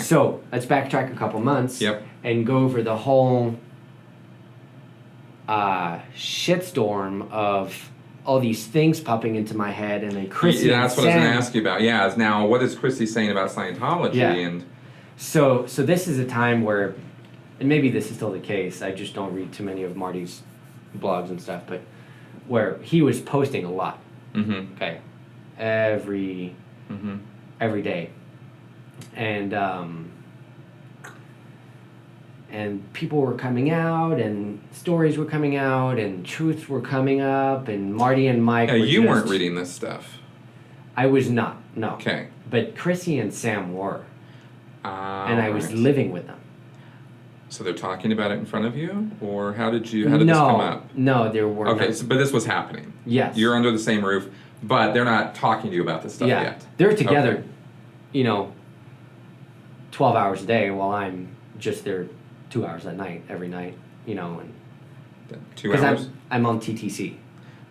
So let's backtrack a couple months. Yep. And go over the whole shitstorm of all these things popping into my head, and then Christie. Yeah, that's what I was going to ask you about. Yeah. Now, what is Christie saying about Scientology? Yeah. And so this is a time where, and maybe this is still the case. I just don't read too many of Marty's blogs and stuff, but where he was posting a lot. Mm-hmm. Okay. Every day, and people were coming out, and stories were coming out, and truths were coming up, and Marty and Mike. You weren't reading this stuff. I was not. No. Okay. But Chrissy and Sam were, and I was right. living with them. So they're talking about it in front of you, or how did this come up? No, there were. Okay, but this was happening. Yes. You're under the same roof, but they're not talking to you about this stuff yet. They're together, 12 hours a day, while I'm just there 2 hours at night, every night, and 2 hours? I'm on TTC.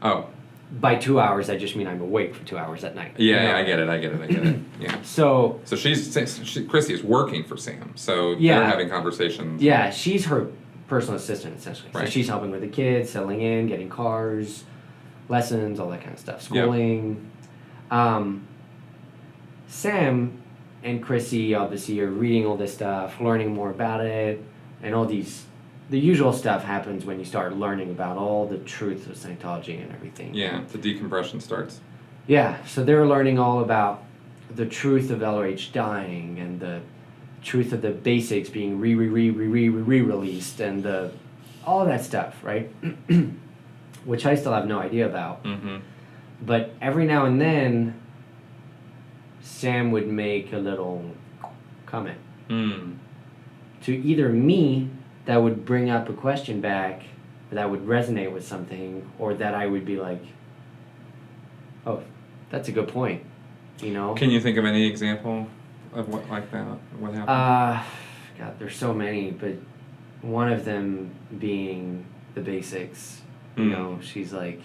Oh. By 2 hours, I just mean I'm awake for 2 hours at night. Yeah, I get it. Yeah. So Christie is working for Sam, so they're having conversations. Yeah, she's her personal assistant, essentially. Right. So she's helping with the kids, settling in, getting cars, lessons, all that kind of stuff, schooling. Yep. Sam and Chrissy obviously are reading all this stuff, learning more about it, and all these. The usual stuff happens when you start learning about all the truth of Scientology and everything. Yeah, the decompression starts. Yeah, so they're learning all about the truth of LRH dying, and the truth of the basics being re-released, and all that stuff, right? Which I still have no idea about. Mm-hmm. But every now and then, Sam would make a little comment to either me that would bring up a question back that would resonate with something, or that I would be like, oh, that's a good point, Can you think of any example of what like that? What happened? God, there's so many, but one of them being the basics. She's like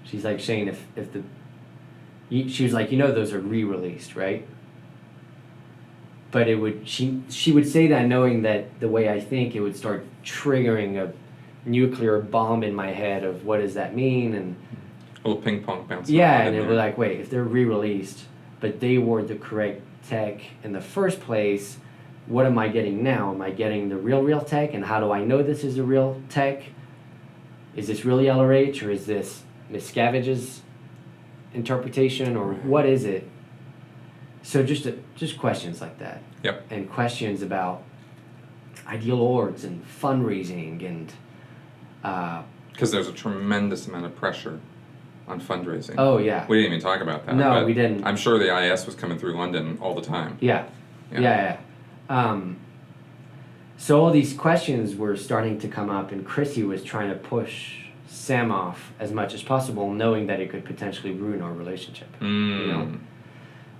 Shane, she was like, those are re-released, right? But she would say that knowing that the way I think, it would start triggering a nuclear bomb in my head of what does that mean, and a little ping pong bouncing. Yeah, and it was like, wait, if they're re-released, but they were the correct tech in the first place, what am I getting now? Am I getting the real tech, and how do I know this is the real tech? Is this really LRH, or is this Miscavige's interpretation, or what is it? So just questions like that. Yep. And questions about ideal orgs and fundraising and. Because there's a tremendous amount of pressure on fundraising. Oh yeah. We didn't even talk about that. No, but we didn't. I'm sure the IS was coming through London all the time. Yeah. So all these questions were starting to come up, and Chrissy was trying to push Sam off as much as possible, knowing that it could potentially ruin our relationship.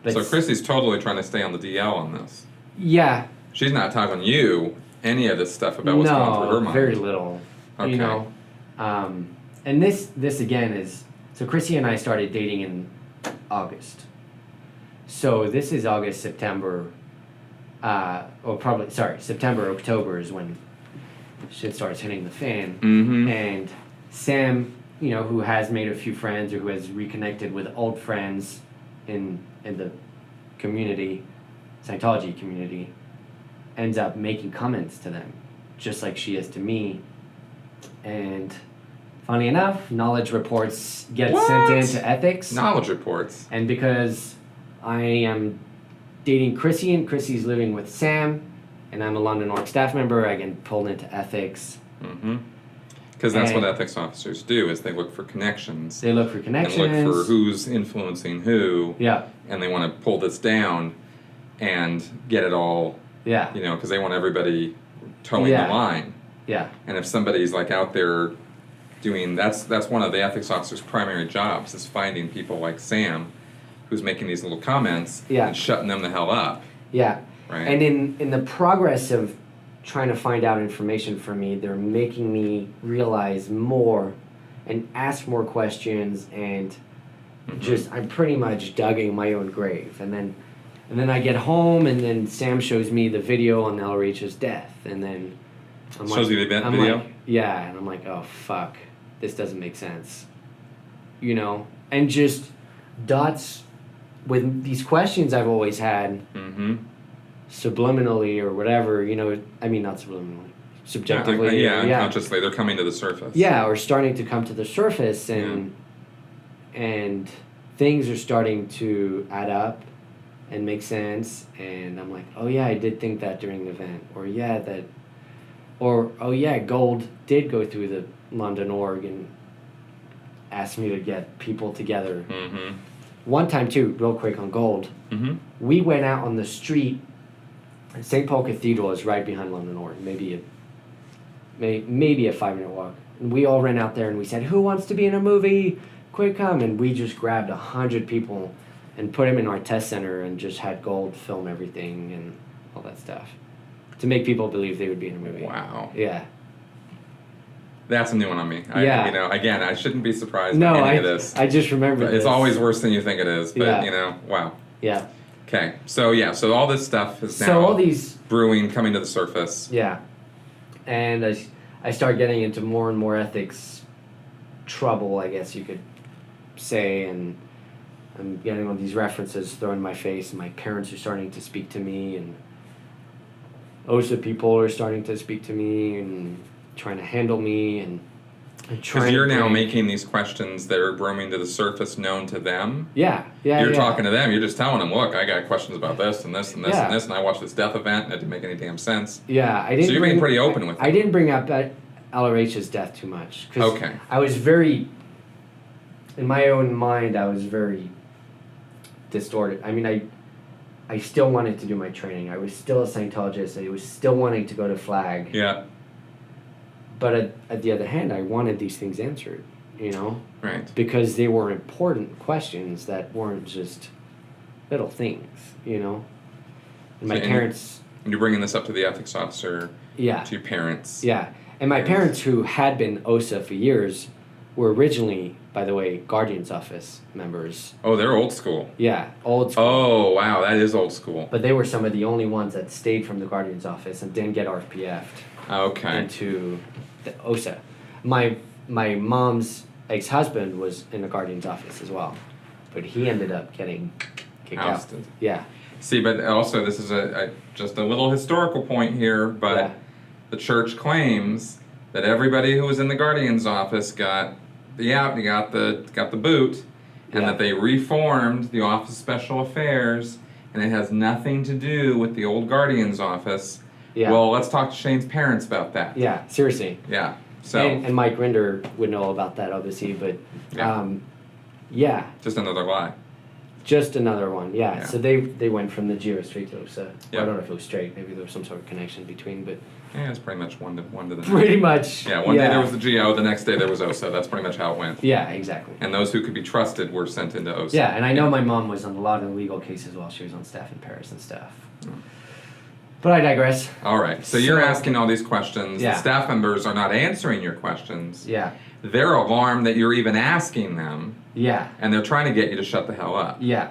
But so Chrissy's totally trying to stay on the DL on this. Yeah. She's not telling you any of this stuff about what's going through her mind. Very little. Okay. And this again is, so Chrissy and I started dating in August. So this is August, September, September, October is when shit starts hitting the fan. Mm-hmm. And Sam, who has made a few friends, or who has reconnected with old friends in the community, Scientology community, ends up making comments to them, just like she is to me. And funny enough, knowledge reports get sent into ethics. Knowledge reports. And because I am dating Chrissy, and Chrissy's living with Sam, and I'm a London Org staff member, I get pulled into ethics. Mm-hmm. Because that's what ethics officers do, is they look for connections. They look for connections. And look for who's influencing who. Yeah. And they want to pull this down and get it all, yeah. Because they want everybody towing the line. Yeah. And if somebody's like out there doing, that's one of the ethics officer's primary jobs, is finding people like Sam, who's making these little comments and shutting them the hell up. Yeah. Right. And in the progress of trying to find out information from me, they're making me realize more and ask more questions, and I'm pretty much digging my own grave. And then And then I get home, and then Sam shows me the video on LRH's death, and then shows you the event video? Like, yeah, and I'm like, oh, fuck, this doesn't make sense. You know? And just dots with these questions I've always had, subliminally or whatever, you know, I mean, not subliminally, subjectively. Unconsciously, they're coming to the surface. Yeah, or starting to come to the surface, and things are starting to add up and make sense, and I'm like, oh yeah, I did think that during the event, or oh yeah, Gold did go through the London org and asked me to get people together. One time too, real quick on Gold, we went out on the street. St. Paul Cathedral is right behind London org, maybe a 5-minute walk. And we all ran out there and we said, who wants to be in a movie? Quick come. And we just grabbed 100 people and put them in our test center and just had Gold film everything and all that stuff to make people believe they would be in a movie. Wow. Yeah. That's a new one on me. You know, again, I shouldn't be surprised by any of this. I just remembered It's always worse than you think it is, but you know, wow. Yeah. Okay, so all this stuff is now all these brewing, coming to the surface. Yeah. And I start getting into more and more ethics trouble, I guess you could say, and I'm getting all these references thrown in my face, and my parents are starting to speak to me, and OSA people are starting to speak to me and trying to handle me, and because you're now making these questions that are brewing to the surface known to them. You're talking to them. You're just telling them, look, I got questions about this and this and this and this, and I watched this death event, and it didn't make any damn sense. Yeah, I didn't. So you're being pretty open with it. I didn't bring up LRH's death too much. Okay. I was very, in my own mind, I was very distorted. I mean, I still wanted to do my training. I was still a Scientologist. I was still wanting to go to Flag. Yeah. But at the other hand, I wanted these things answered, you know? Right. Because they were important questions that weren't just little things, you know? And my parents... And you're bringing this up to the ethics officer, to your parents. Yeah. And my parents, who had been OSA for years, were originally, by the way, Guardian's Office members. Oh, they're old school. Yeah, old school. Oh, wow, that is old school. But they were some of the only ones that stayed from the Guardian's Office and didn't get RPF'd. Okay. Into the OSA. My mom's ex-husband was in the Guardian's Office as well, but he ended up getting kicked ousted. Out. Yeah. See, but also this is just a little historical point here, but the church claims that everybody who was in the Guardian's Office got the boot, and that they reformed the Office of Special Affairs, and it has nothing to do with the old Guardian's Office. Yeah. Well, let's talk to Shane's parents about that. Yeah, seriously. Yeah. So. And Mike Rinder would know about that, obviously, but just another lie. Just another one, yeah. So they went from the GO straight to OSA. I don't know if it was straight. Maybe there was some sort of connection between, but... Yeah, it's pretty much one to the next. Pretty much. Yeah, one day there was the GO, the next day there was OSA. That's pretty much how it went. Yeah, exactly. And those who could be trusted were sent into OSA. Yeah, and I know my mom was on a lot of legal cases while she was on staff in Paris and stuff. But I digress. All right. So you're asking all these questions. The staff members are not answering your questions. Yeah. They're alarmed that you're even asking them. Yeah. And they're trying to get you to shut the hell up. Yeah.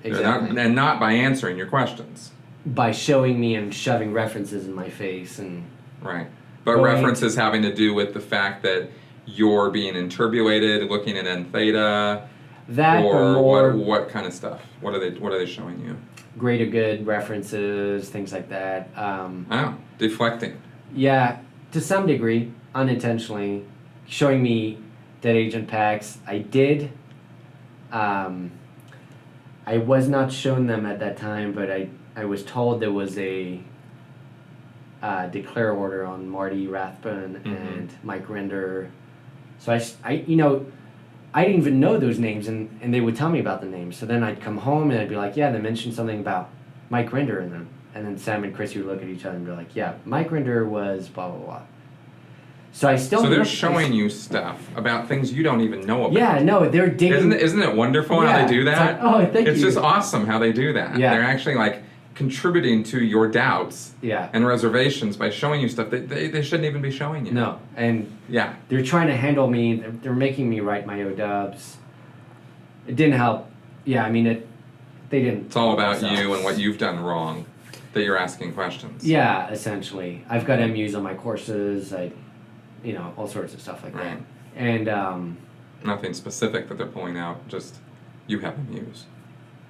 Exactly. And not by answering your questions. By showing me and shoving references in my face and... Right. But references having to do with the fact that you're being interpolated, looking at N theta. That or more... What kind of stuff? What are they showing you? Greater good references, things like that. Deflecting. Yeah, to some degree, unintentionally, showing me dead agent packs. I did. I was not shown them at that time, but I was told there was a declare order on Marty Rathbun and Mike Rinder. So I didn't even know those names, and they would tell me about the names. So then I'd come home and I'd be like, yeah, they mentioned something about Mike Rinder in them. And then Sam and Christie would look at each other and be like, yeah, Mike Rinder was blah, blah, blah. So they're showing you stuff about things you don't even know about. Yeah, no, they're digging. Isn't it wonderful how they do that? It's like, thank you. It's just awesome how they do that. Yeah. They're actually contributing to your doubts and reservations by showing you stuff that they shouldn't even be showing you. No, and they're trying to handle me. They're making me write my ODubs. It didn't help. Yeah, I mean, they didn't. It's all about so. you and what you've done wrong that you're asking questions. Yeah, essentially. I've got MUs on my courses. All sorts of stuff like that. And nothing specific that they're pulling out. Just you have MUs.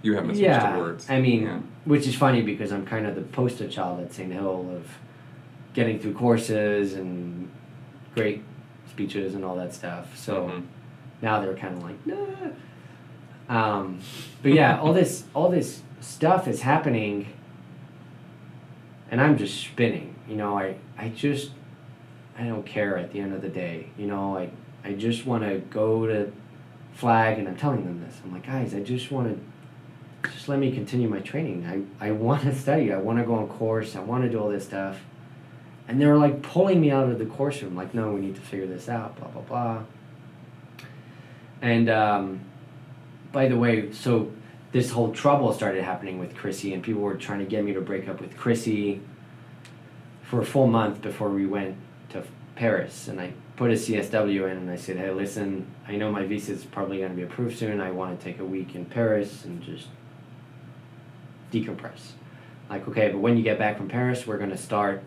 You have misunderstood words. I mean, which is funny because I'm kind of the poster child at St. Hill of getting through courses and great speeches and all that stuff. So now they're kind of like, nah. But yeah, all this stuff is happening, and I'm just spinning. I don't care at the end of the day. I just want to go to flag, and I'm telling them this. I'm like, guys, I just want to, just let me continue my training. I want to study. I want to go on course. I want to do all this stuff. And they're like pulling me out of the course room, like, no, we need to figure this out, blah, blah, blah. And by the way, so this whole trouble started happening with Christie, and people were trying to get me to break up with Christie for a full month before we went to Paris. And I put a CSW in, and I said, hey, listen, I know my visa is probably going to be approved soon. I want to take a week in Paris and just decompress. Like, okay, but when you get back from Paris, we're going to start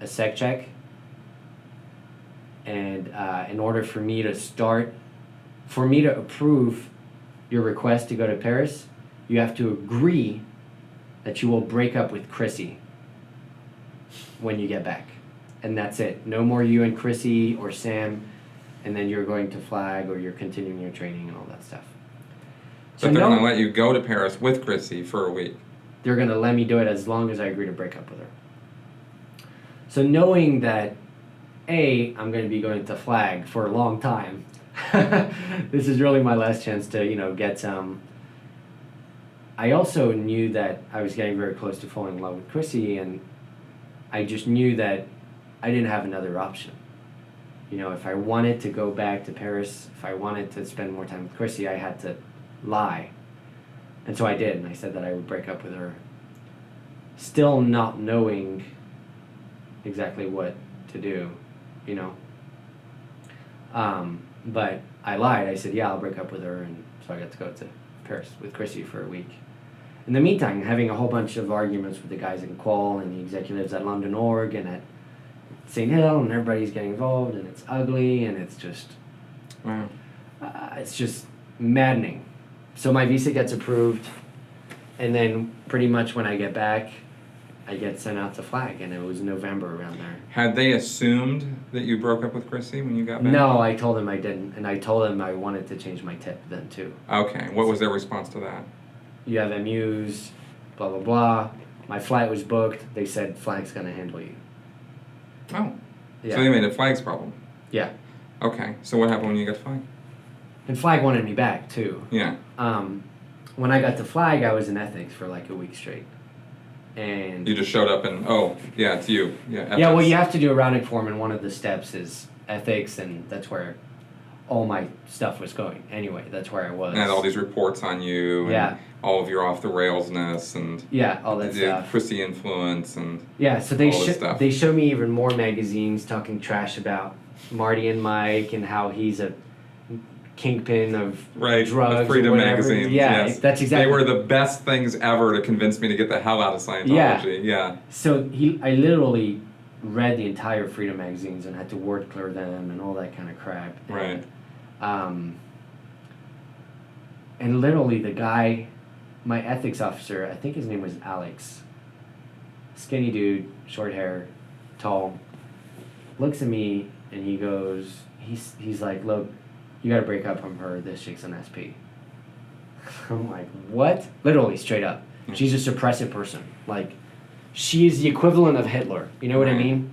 a sec check. And in order for me to approve your request to go to Paris, you have to agree that you will break up with Christie when you get back. And that's it. No more you and Chrissy or Sam, and then you're going to flag or you're continuing your training and all that stuff. But they're going to let you go to Paris with Chrissy for a week. They're going to let me do it as long as I agree to break up with her. So knowing that, I'm going to be going to flag for a long time. This is really my last chance to, get some. I also knew that I was getting very close to falling in love with Chrissy, and I just knew that I didn't have another option. If I wanted to go back to Paris, if I wanted to spend more time with Chrissy, I had to lie. And so I did, and I said that I would break up with her, still not knowing exactly what to do, But I lied. I said, yeah, I'll break up with her, and so I got to go to Paris with Chrissy for a week. In the meantime, having a whole bunch of arguments with the guys in Qual and the executives at London Org and at St. Hill, and everybody's getting involved, and it's ugly, and it's just, it's just maddening. So my visa gets approved, and then pretty much when I get back, I get sent out to flag, and it was November around there. Had they assumed that you broke up with Chrissy when you got back? No, I told them I didn't, and I told them I wanted to change my tip then too. Okay, what was their response to that? You have MUs, blah, blah, blah. My flight was booked. They said flag's going to handle you. Oh. Yeah. So they made it flag's problem. Yeah. Okay, so what happened when you got to flag? And flag wanted me back too. Yeah. When I got to flag, I was in ethics for like a week straight. And you just showed up and, it's you. Yeah, ethics. Yeah, well, you have to do a routing form, and one of the steps is ethics, and that's where all my stuff was going. Anyway, that's where I was. And all these reports on you, and all of your off-the-railsness, and all that stuff. Christie influence, and so they show me even more magazines talking trash about Marty and Mike and how he's a kingpin of drugs, Freedom or whatever. magazine. Yeah, yes. that's exactly. They were the best things ever to convince me to get the hell out of Scientology. Yeah. So I literally read the entire Freedom magazines and had to word clear them and all that kind of crap. Right. And literally the guy, my ethics officer, I think his name was Alex, skinny dude, short hair, tall, looks at me and he goes, he's like, look, you gotta break up from her, this chick's an SP. I'm like, what? Literally, straight up. She's a suppressive person. Like, she is the equivalent of Hitler. You know what I mean?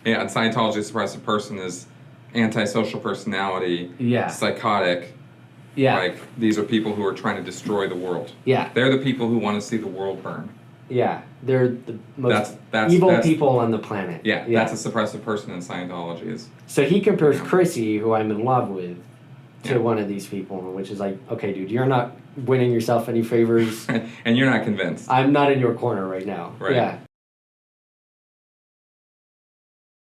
Yeah, and Scientology, suppressive person is antisocial personality, psychotic. Yeah. Like, these are people who are trying to destroy the world. Yeah. They're the people who want to see the world burn. Yeah. They're the most evil people on the planet. Yeah, that's a suppressive person in Scientology. So he compares Chrissy, who I'm in love with, to one of these people, which is like, okay, dude, you're not winning yourself any favors. And you're not convinced. I'm not in your corner right now. Right. Yeah.